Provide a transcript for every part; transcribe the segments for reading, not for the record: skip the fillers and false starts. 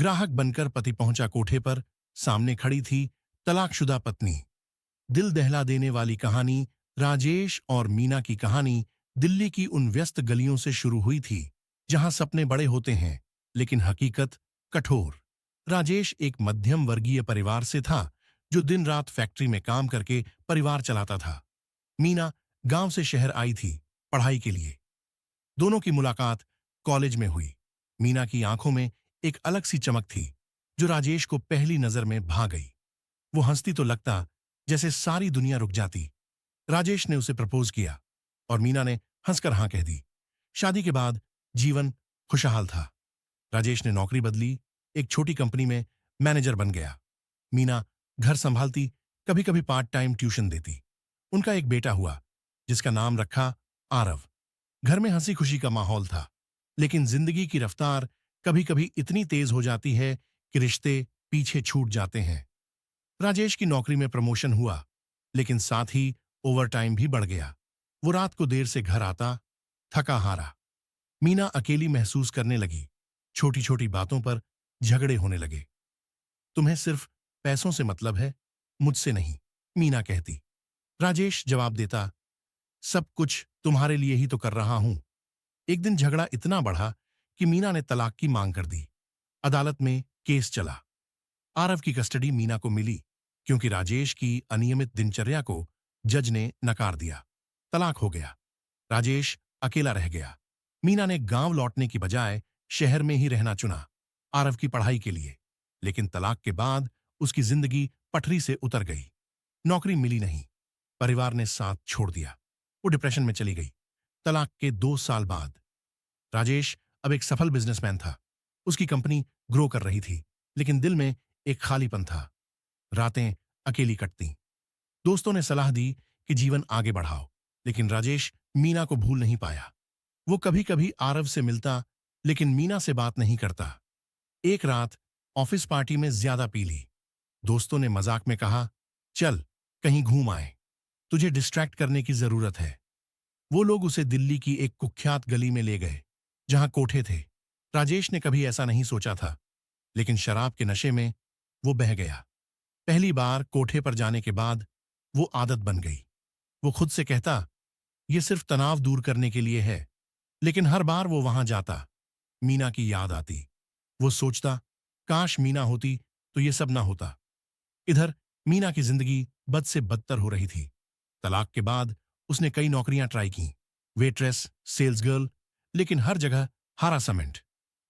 ग्राहक बनकर पति पहुंचा कोठे पर। सामने खड़ी थी तलाकशुदा पत्नी। दिल दहला देने वाली कहानी। राजेश और मीना की कहानी दिल्ली की उन व्यस्त गलियों से शुरू हुई थी जहां सपने बड़े होते हैं लेकिन हकीकत कठोर। राजेश एक मध्यम वर्गीय परिवार से था जो दिन रात फैक्ट्री में काम करके परिवार चलाता था। मीना गांव से शहर आई थी पढ़ाई के लिए। दोनों की मुलाकात कॉलेज में हुई। मीना की आंखों में एक अलग सी चमक थी जो राजेश को पहली नजर में भा गई। वो हंसती तो लगता जैसे सारी दुनिया रुक जाती। राजेश ने उसे प्रपोज किया और मीना ने हंसकर हां कह दी। शादी के बाद जीवन खुशहाल था। राजेश ने नौकरी बदली, एक छोटी कंपनी में मैनेजर बन गया। मीना घर संभालती, कभी कभी पार्ट टाइम ट्यूशन देती। उनका एक बेटा हुआ जिसका नाम रखा आरव। घर में हंसी खुशी का माहौल था, लेकिन जिंदगी की रफ्तार कभी कभी इतनी तेज हो जाती है कि रिश्ते पीछे छूट जाते हैं। राजेश की नौकरी में प्रमोशन हुआ, लेकिन साथ ही ओवरटाइम भी बढ़ गया। वो रात को देर से घर आता, थका हारा। मीना अकेली महसूस करने लगी। छोटी छोटी बातों पर झगड़े होने लगे। तुम्हें सिर्फ पैसों से मतलब है, मुझसे नहीं, मीना कहती। राजेश जवाब देता, सब कुछ तुम्हारे लिए ही तो कर रहा हूं। एक दिन झगड़ा इतना बढ़ा कि मीना ने तलाक की मांग कर दी। अदालत में केस चला। आरव की कस्टडी मीना को मिली क्योंकि राजेश की अनियमित दिनचर्या को जज ने नकार दिया। तलाक हो गया। राजेश अकेला रह गया। मीना ने गांव लौटने की बजाय शहर में ही रहना चुना, आरव की पढ़ाई के लिए। लेकिन तलाक के बाद उसकी जिंदगी पटरी से उतर गई। नौकरी मिली नहीं, परिवार ने साथ छोड़ दिया। वो डिप्रेशन में चली गई। तलाक के 2 साल बाद राजेश अब एक सफल बिजनेसमैन था। उसकी कंपनी ग्रो कर रही थी, लेकिन दिल में एक खालीपन था। रातें अकेली कटती। दोस्तों ने सलाह दी कि जीवन आगे बढ़ाओ, लेकिन राजेश मीना को भूल नहीं पाया। वो कभी कभी आरव से मिलता, लेकिन मीना से बात नहीं करता। एक रात ऑफिस पार्टी में ज्यादा पी ली। दोस्तों ने मजाक में कहा, चल कहीं घूम आए, तुझे डिस्ट्रैक्ट करने की जरूरत है। वो लोग उसे दिल्ली की एक कुख्यात गली में ले गए जहां कोठे थे। राजेश ने कभी ऐसा नहीं सोचा था, लेकिन शराब के नशे में वो बह गया। पहली बार कोठे पर जाने के बाद वो आदत बन गई। वो खुद से कहता, ये सिर्फ तनाव दूर करने के लिए है, लेकिन हर बार वो वहां जाता, मीना की याद आती। वो सोचता, काश मीना होती तो ये सब ना होता। इधर मीना की जिंदगी बद से बदतर हो रही थी। तलाक के बाद उसने कई नौकरियां ट्राई की, वेट्रेस, सेल्स गर्ल, लेकिन हर जगह हारा समेंट।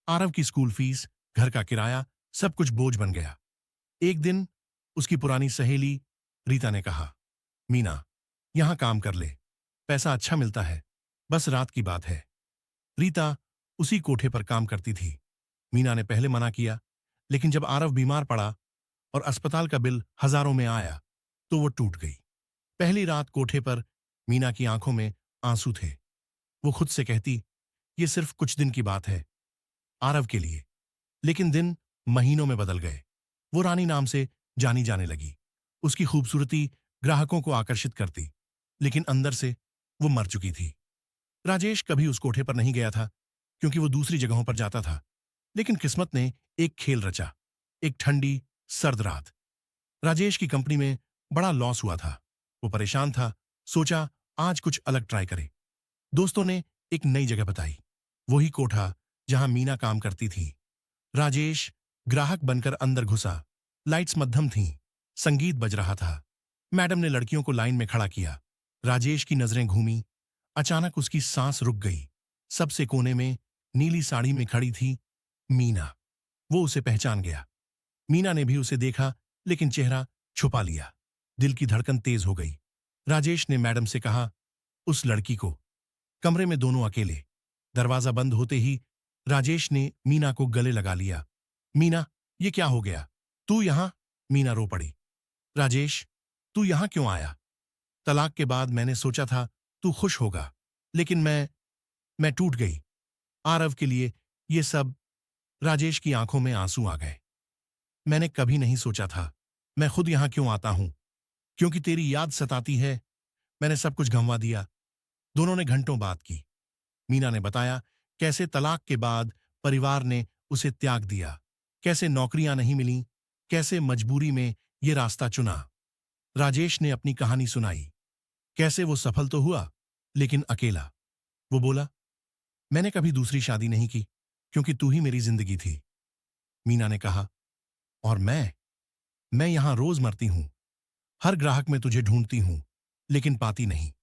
आरव की स्कूल फीस, घर का किराया, सब कुछ बोझ बन गया। एक दिन उसकी पुरानी सहेली रीता ने कहा, मीना यहां काम कर ले, पैसा अच्छा मिलता है, बस रात की बात है। रीता उसी कोठे पर काम करती थी। मीना ने पहले मना किया, लेकिन जब आरव बीमार पड़ा और अस्पताल का बिल हजारों में आया तो वो टूट गई। पहली रात कोठे पर मीना की आंखों में आंसू थे। वो खुद से कहती, ये सिर्फ कुछ दिन की बात है आरव के लिए। लेकिन दिन महीनों में बदल गए। वो रानी नाम से जानी जाने लगी। उसकी खूबसूरती ग्राहकों को आकर्षित करती, लेकिन अंदर से वो मर चुकी थी। राजेश कभी उस कोठे पर नहीं गया था क्योंकि वो दूसरी जगहों पर जाता था। लेकिन किस्मत ने एक खेल रचा। एक ठंडी सर्द रात राजेश की कंपनी में बड़ा लॉस हुआ था। वो परेशान था, सोचा आज कुछ अलग ट्राई करे। दोस्तों ने एक नई जगह बताई, वही कोठा जहां मीना काम करती थी। राजेश ग्राहक बनकर अंदर घुसा। लाइट्स मध्यम थीं, संगीत बज रहा था। मैडम ने लड़कियों को लाइन में खड़ा किया। राजेश की नजरें घूमी। अचानक उसकी सांस रुक गई। सबसे कोने में नीली साड़ी में खड़ी थी मीना। वो उसे पहचान गया। मीना ने भी उसे देखा, लेकिन चेहरा छुपा लिया। दिल की धड़कन तेज हो गई। राजेश ने मैडम से कहा, उस लड़की को। कमरे में दोनों अकेले। दरवाजा बंद होते ही राजेश ने मीना को गले लगा लिया। मीना, ये क्या हो गया? तू यहां? मीना रो पड़ी। राजेश, तू यहां क्यों आया? तलाक के बाद मैंने सोचा था तू खुश होगा, लेकिन मैं टूट गई। आरव के लिए ये सब। राजेश की आंखों में आंसू आ गए। मैंने कभी नहीं सोचा था। मैं खुद यहां क्यों आता हूं? क्योंकि तेरी याद सताती है। मैंने सब कुछ गंवा दिया। दोनों ने घंटों बात की। मीना ने बताया कैसे तलाक के बाद परिवार ने उसे त्याग दिया। कैसे नौकरियां नहीं मिलीं, कैसे मजबूरी में ये रास्ता चुना। राजेश ने अपनी कहानी सुनाई। कैसे वो सफल तो हुआ, लेकिन अकेला। वो बोला, मैंने कभी दूसरी शादी नहीं की, क्योंकि तू ही मेरी जिंदगी थी। मीना ने कहा, और मैं यहां रोज मरती हूं। हर ग्राहक में तुझे ढूंढती हूं, लेकिन पाती नहीं।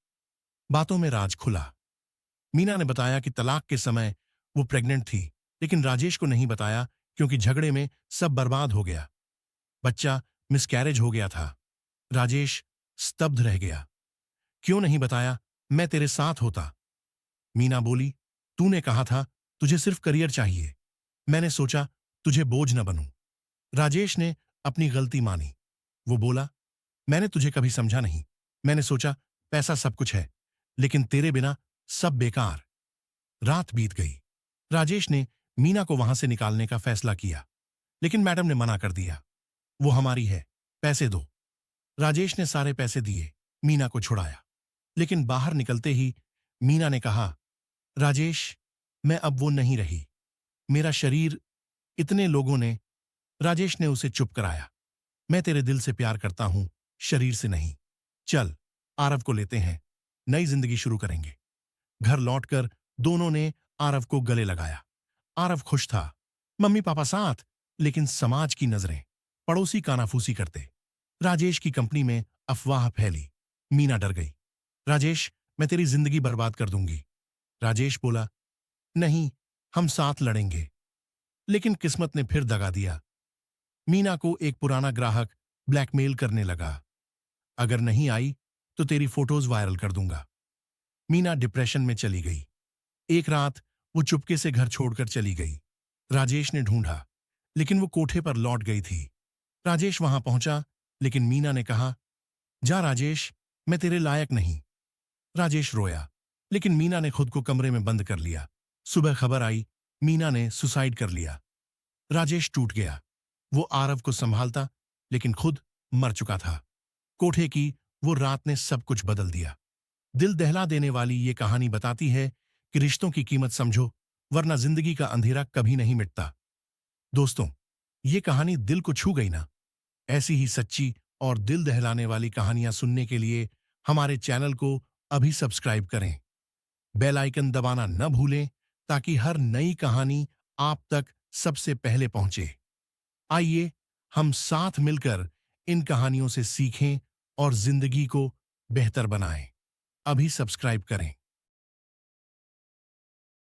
बातों में राज खुला। मीना ने बताया कि तलाक के समय वो प्रेग्नेंट थी, लेकिन राजेश को नहीं बताया, क्योंकि झगड़े में सब बर्बाद हो गया। बच्चा मिसकैरेज हो गया था। राजेश स्तब्ध रह गया। क्यों नहीं बताया? मैं तेरे साथ होता। मीना बोली, तूने कहा था तुझे सिर्फ करियर चाहिए। मैंने सोचा तुझे बोझ न बनूं। राजेश ने अपनी गलती मानी। वो बोला, मैंने तुझे कभी समझा नहीं। मैंने सोचा पैसा सब कुछ है, लेकिन तेरे बिना सब बेकार। रात बीत गई। राजेश ने मीना को वहां से निकालने का फैसला किया, लेकिन मैडम ने मना कर दिया। वो हमारी है, पैसे दो। राजेश ने सारे पैसे दिए, मीना को छुड़ाया। लेकिन बाहर निकलते ही मीना ने कहा, राजेश, मैं अब वो नहीं रही। मेरा शरीर, इतने लोगों ने। राजेश ने उसे चुप कराया। मैं तेरे दिल से प्यार करता हूं, शरीर से नहीं। चल, आरव को लेते हैं, नई जिंदगी शुरू करेंगे। घर लौटकर दोनों ने आरव को गले लगाया। आरव खुश था। मम्मी पापा साथ, लेकिन समाज की नजरें, पड़ोसी कानाफूसी करते। राजेश की कंपनी में अफवाह फैली। मीना डर गई। राजेश, मैं तेरी जिंदगी बर्बाद कर दूंगी। राजेश बोला, नहीं, हम साथ लड़ेंगे। लेकिन किस्मत ने फिर दगा दिया। मीना को एक पुराना ग्राहक ब्लैकमेल करने लगा। अगर नहीं आई तो तेरी फोटोज वायरल कर दूंगा। मीना डिप्रेशन में चली गई। एक रात वो चुपके से घर छोड़कर चली गई। राजेश ने ढूंढा, लेकिन वो कोठे पर लौट गई थी। राजेश वहां पहुंचा, लेकिन मीना ने कहा, जा राजेश, मैं तेरे लायक नहीं। राजेश रोया, लेकिन मीना ने खुद को कमरे में बंद कर लिया। सुबह खबर आई, मीना ने सुसाइड कर लिया। राजेश टूट गया। वो आरव को संभालता, लेकिन खुद मर चुका था। कोठे की वो रात ने सब कुछ बदल दिया। दिल दहला देने वाली ये कहानी बताती है कि रिश्तों की कीमत समझो, वरना जिंदगी का अंधेरा कभी नहीं मिटता। दोस्तों, ये कहानी दिल को छू गई ना? ऐसी ही सच्ची और दिल दहलाने वाली कहानियां सुनने के लिए हमारे चैनल को अभी सब्सक्राइब करें। बेल आइकन दबाना न भूलें, ताकि हर नई कहानी आप तक सबसे पहले पहुंचे। आइए हम साथ मिलकर इन कहानियों से सीखें और जिंदगी को बेहतर बनाएं। अभी सब्सक्राइब करें।